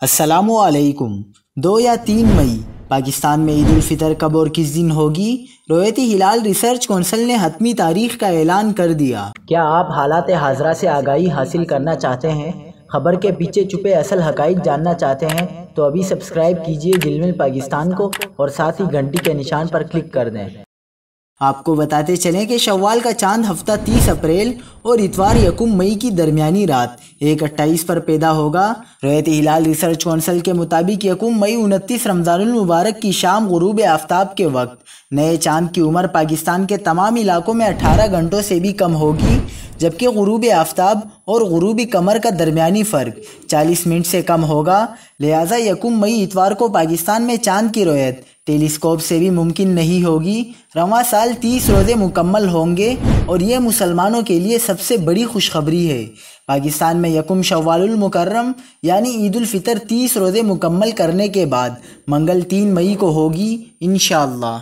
السلام علیکم۔ 2 یا 3 مئی پاکستان میں عید الفطر کب اور کس دن ہوگی؟ رویتی ہلال ریسرچ کونسل نے حتمی تاریخ کا اعلان کر دیا۔ کیا آپ حالات حاضرہ سے آگاہی حاصل کرنا چاہتے ہیں؟ خبر کے پیچھے چھپے اصل حقائق جاننا چاہتے ہیں تو ابھی سبسکرائب کیجئے دل مل پاکستان کو اور ساتھ ہی گھنٹی کے نشان پر کلک کر دیں۔ آپ کو بتاتے چلیں کہ شوال کا چاند ہفتہ 30 اپریل اور اتوار 1 مئی کی درمیانی رات 1:28 پر پیدا ہوگا۔ رویتی ہلال ریسرچ کونسل کے مطابق 1 مئی 29 رمضان المبارک کی شام غروب آفتاب کے وقت نئے چاند کی عمر پاکستان کے تمام علاقوں میں 18 گھنٹوں سے بھی کم ہوگی، جبکہ غروب آفتاب اور غروبی قمر کا درمیانی فرق 40 منٹ سے کم ہوگا۔ لہٰذا 1 مئی اتوار کو پاکستان میں چاند کی رویت ٹیلیسکوپ سے بھی ممکن نہیں ہوگی۔ رواں سال 30 روزے مکمل ہوں گے اور یہ مسلمانوں کے لیے سب سے بڑی خوشخبری ہے۔ پاکستان میں 1 شوال المکرم یعنی عید الفطر 30 روزے مکمل کرنے کے بعد منگل 3 مئی کو ہوگی انشاءاللہ۔